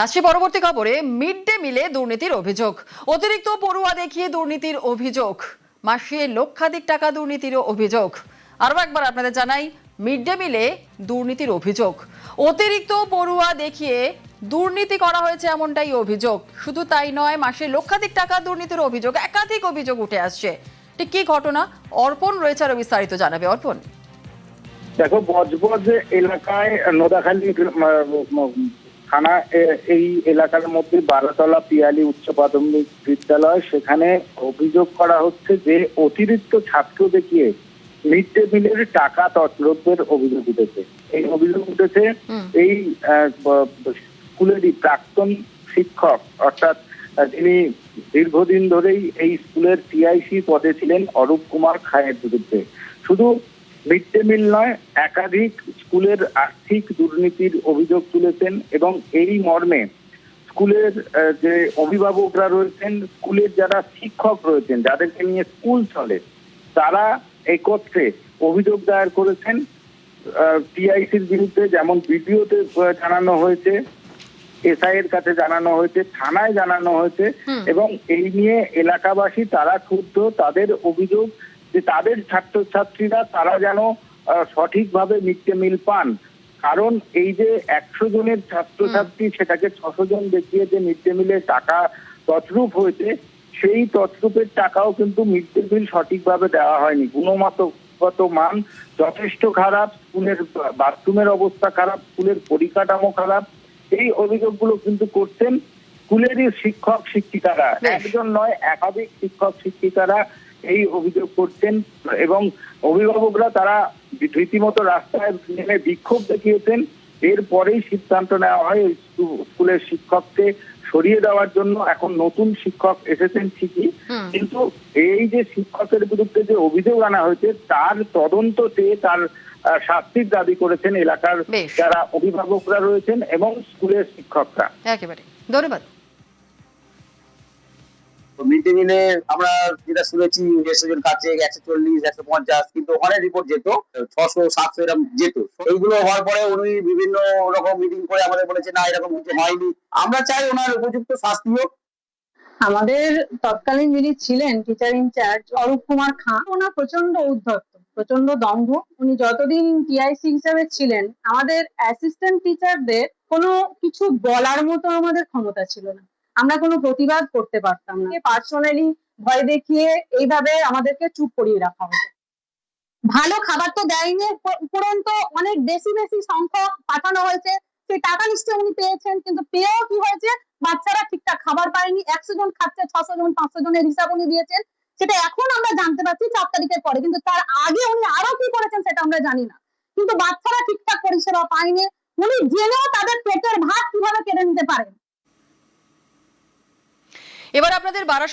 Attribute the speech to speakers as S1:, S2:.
S1: আসছে পরবর্তী খবরে। মিড ডে মিলে দুর্নীতির অভিযোগ, অতিরিক্ত পড়ুয়া দেখিয়ে দুর্নীতির অভিযোগ, মাসে লক্ষাধিক টাকা দুর্নীতির অভিযোগ। আরও একবার আপনাদের জানাই, মিড ডে মিলে দুর্নীতির অভিযোগ, অতিরিক্ত পড়ুয়া দেখিয়ে দুর্নীতি করা হয়েছে এমনটাই অভিযোগ। শুধু তাই নয়, মাসে লক্ষাধিক টাকা দুর্নীতির অভিযোগ, একাধিক অভিযোগ উঠে আসছে। ঠিক কি ঘটনা, অর্পণ রয়েছে আরো বিস্তারিত জানাবে। অর্পণ,
S2: দেখো, বজবজ এলাকায় নোদাখালী থানা, এই এলাকার মধ্যে বারাতলা পিয়ালি উচ্চ প্রাথমিক বিদ্যালয়, সেখানে অভিযোগ করা হচ্ছে যে অতিরিক্ত ছাত্র দেখিয়ে মিড ডে মিলের টাকা তছরূপের অভিযোগ উঠেছে। এই অভিযোগ উঠেছে এই স্কুলেরই প্রাক্তন শিক্ষক, অর্থাৎ তিনি দীর্ঘদিন ধরেই এই স্কুলের টিআইসি পদে ছিলেন অরূপ কুমার খায়ের বিরুদ্ধে। শুধু মিড ডে মিল নয়, একাধিক স্কুলের আর্থিক দুর্নীতির অভিযোগ তুলেছেন এবং এই মর্মে স্কুলের যে অভিভাবকরা রয়েছেন, স্কুলের যারা শিক্ষক রয়েছেন, যাদেরকে নিয়ে স্কুল চলে, তারা একত্রে অভিযোগ দায়ের করেছেন টিআইসির বিরুদ্ধে। যেমন ভিডিওতে জানানো হয়েছে, এসআই এর কাছে জানানো হয়েছে, থানায় জানানো হয়েছে এবং এই নিয়ে এলাকাবাসী তারা ক্ষুব্ধ। তাদের অভিযোগ যে তাদের ছাত্রছাত্রীরা তারা যেন সঠিকভাবে মিড ডে মিল পান। কারণ এই যে 100 জনের ছাত্রছাত্রী, সেটাকে 600 জন দেখিয়ে যে মিড ডে মিলের টাকা তছরূপ হয়েছে, সেই তছরূপের টাকাও কিন্তু মিড ডে মিল সঠিকভাবে দেওয়া হয়নি। গুণগত মান যথেষ্ট খারাপ, স্কুলের বাথরুমের অবস্থা খারাপ, স্কুলের পরিকাঠামো খারাপ। এই অভিযোগগুলো কিন্তু করছেন স্কুলেরই শিক্ষক শিক্ষিকারা, একজন নয় একাধিক শিক্ষক শিক্ষিকারা এই অভিযোগ করছেন এবং অভিভাবকরা তারা রীতিমতো রাস্তায় নেমে বিক্ষোভ দেখিয়েছেন। এরপরেই সিদ্ধান্ত নেওয়া হয় স্কুলের শিক্ষককে সরিয়ে দেওয়ার জন্য। এখন নতুন শিক্ষক এসেছেন ঠিকই, কিন্তু এই যে শিক্ষকের বিরুদ্ধে যে অভিযোগ আনা হয়েছে তার তদন্ত চেয়ে তার শাস্তির দাবি করেছেন এলাকার যারা অভিভাবকরা রয়েছেন এবং স্কুলের শিক্ষকরা।
S1: একেবারে ধন্যবাদ।
S3: মিড ডে মিলে আমরা যেটা শুনেছি 150 জন কাছে 140 150, কিন্তু ওখানে রিপোর্ট যেত 600 700 এরকম যেত। এইগুলো হওয়ার পরে উনি বিভিন্ন রকম মিটিং করে আমাদের বলেছে না এরকম কিছু হয়নি। আমরা চাই ওনার উপযুক্ত শাস্তি হোক।
S4: আমাদের তৎকালীন যিনি ছিলেন টিচার ইনচার্জ অরূপ কুমার খাঁ, ওনার প্রচন্ড উদ্ধত্ত, প্রচন্ড দম্ভ। উনি যতদিন টিআইসি হিসেবে ছিলেন, আমাদের অ্যাসিস্ট্যান্ট টিচারদের কোনো কিছু বলার মতো আমাদের ক্ষমতা ছিল না, আমরা কোনো প্রতিবাদ করতে পারতাম না। পার্সোনালি ভয় দেখিয়ে এইভাবে আমাদেরকে চুপ করিয়ে রাখা হতো। ভালো খাবার তো দেয়নি, উপরন্তু অনেক বেশি বেশি সংখ্যক পাঠানো হয়েছে। সেই টাকা নিশ্চয়ই উনি পেয়েছেন, কিন্তু পেয়েও কি হয়েছে, বাচ্চারা ঠিকঠাক খাবার পায়নি। 100 জন খাচ্ছে, 600 জন 500 জনের হিসাব উনি দিয়েছেন। সেটা এখন আমরা জানতে পারছি 4 তারিখের পরে, কিন্তু তার আগে উনি আরো কি করেছেন সেটা আমরা জানি না। কিন্তু বাচ্চারা ঠিকঠাক পরিষেবা পায়নি, উনি জেনেও তাদের পেটের ভাত কিভাবে কেড়ে নিতে পারেন।
S1: এবার আপনাদের বারাসাত